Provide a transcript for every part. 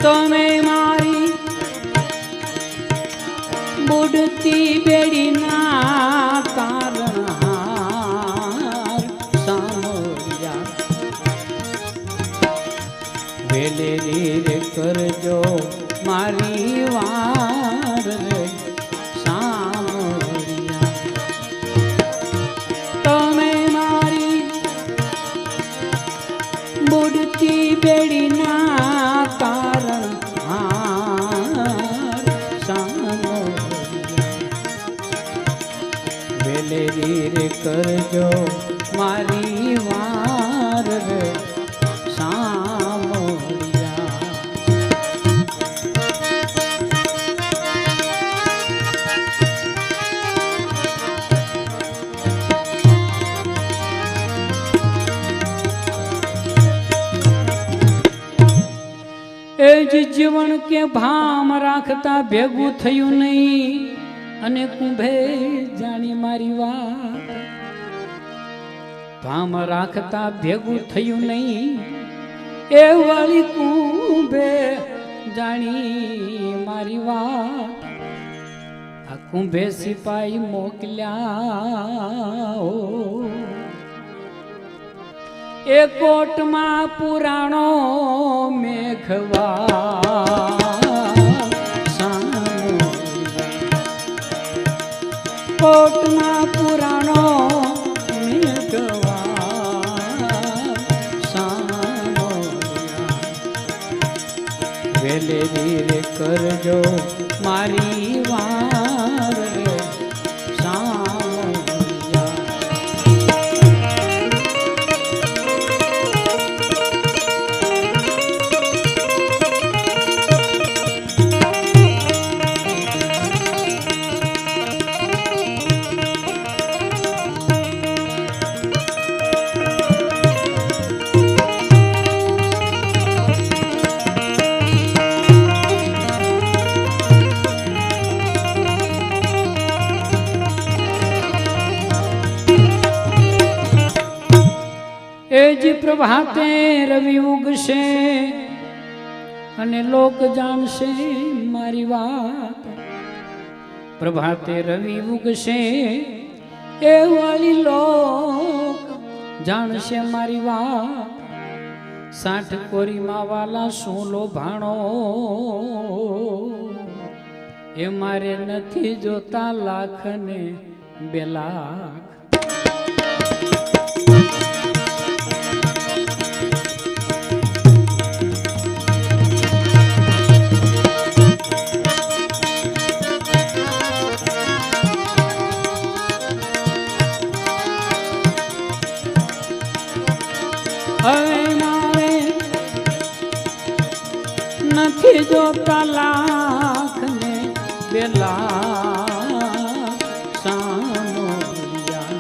તમે મારી બુડતી બેડીના તારણહાર સામોયા વેલેરી રે કરજો મારી વાર રે સામોયા તમે મારી બુડતી બેડીના તારણહાર સામોયા વેલેરી રે કરજો મારી વાર રે સામોયા એ જ જીવન કે ભામ રાખતા ભેગું થયું નહીં અને કુંભે જાણી મારી વાત ભામ રાખતા ભેગું થયું નહીં એ વાળી કુંભે જાણી મારી વાત આ કુંભે સિપાઈ મોકલ્યા એ કોટમાં પુરાણો મેઘવા કોટમાં પુરાણો મેઘવા સામોયા વેલેરી રે કરજો મારી વાર રે સામોયા પ્રભાતે રવિ ઉગશે અને લોક જાણશે મારી વાત પ્રભાતે રવિ ઉગશે એ વાલી લોક જાણશે મારી વાત સાઠ કોરીમાં વાલા શું લોભાણો એ મારે નથી જોતા લાખ ને 2 લાખ હવે મારે નથી જોતા લાખ ને 2 લાખ સામોયા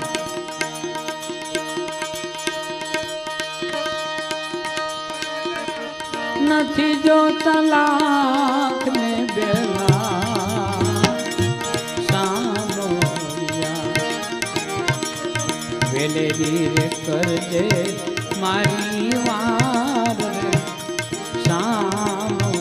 નથી જોતા લાખ ને 2 લાખ સામોયા વેલેરી રે કરજે મારી વાર રે સામોયા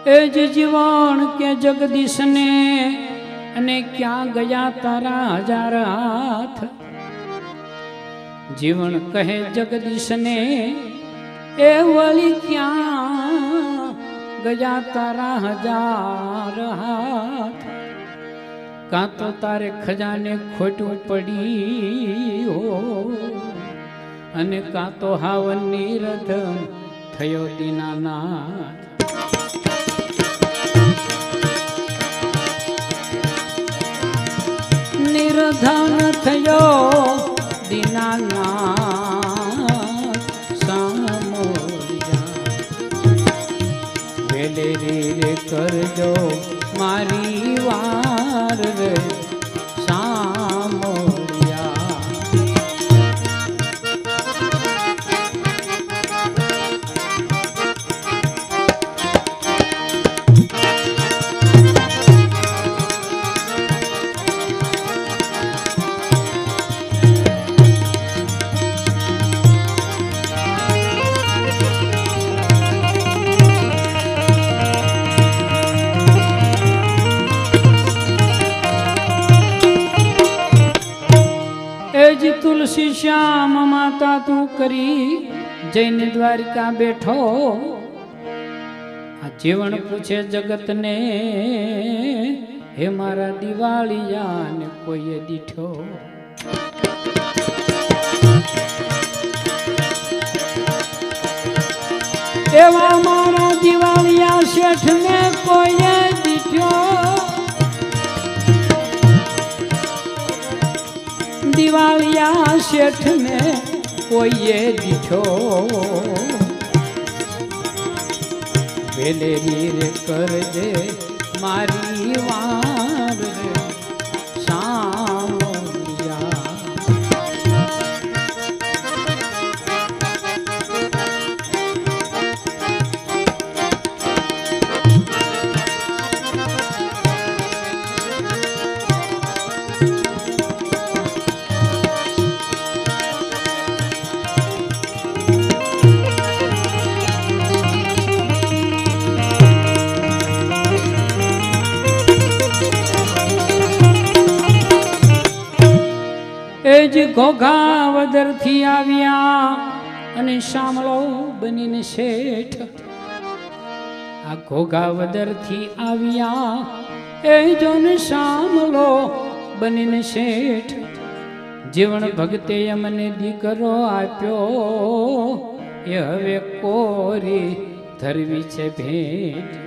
એ જ જીવન કે જગદીશ ને અને ક્યાં ગયા તારા 1000 હાથ જીવન કહે જગદીશ ને એ વળી ક્યાં ગયા તારા 1000 હાથ કાં તો તારે ખજાને ખોટું પડી અને કાં તો હાવન નિરધમ થયો દીનાનાથ નિર્ધન થયો દીનાનાથ સામોયા વેલેરી રે કરજો મારી વાર રે સામોયા તુલસી શ્યામ માતા તું કરી જઈને દ્વારિકા બેઠો આ જીવન પૂછે જગતને હે મારા દિવાળિયા ને કોઈએ દીઠો એવા મારા દિવાળિયા શેઠ ને કોઈએ દીઠો દિવાળિયા શેઠ ને કોઈએ દીઠો વેલેરી રે કરજે મારી વાર રે સામોલિયા ઘોઘાવદર થી આવ્યા અને શામળો બનીને શેઠ આ ઘોઘાવદર થી આવ્યા એ જોને શામળો બનીને શેઠ જીવન ભગતે મને દીકરો આપ્યો એ હવે કોરી ધરવી છે ભેટ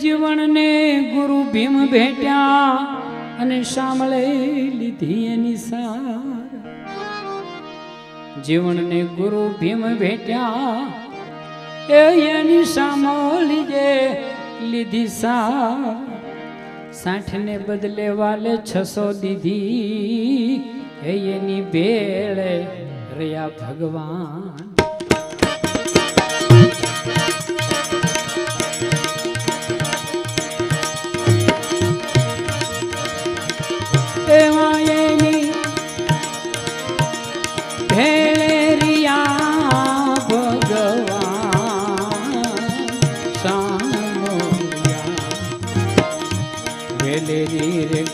જીવનને ગુરુ ભીમ ભેટ્યા અને શામળે લીધી એની સાર જીવનને ગુરુ ભીમ ભેટ્યા એની સામોલી જે લીધી સાર 60 ને બદલે વાલે 600 દીધી એની ભેળે રહ્યા ભગવાન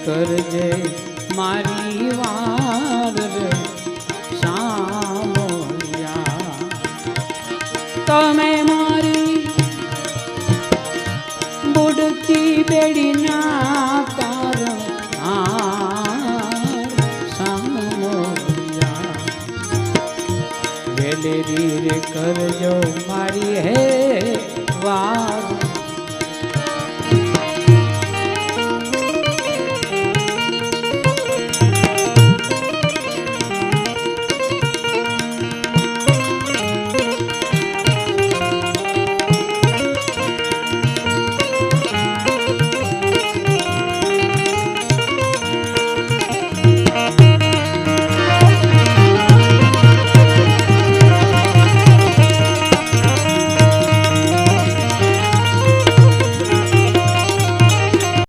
કરજે મારી વાર સામોલિયા તમે મારી બુડતી બેડીના કારણ સામોલિયા વેલેરી રે કરજો મારી હે વાર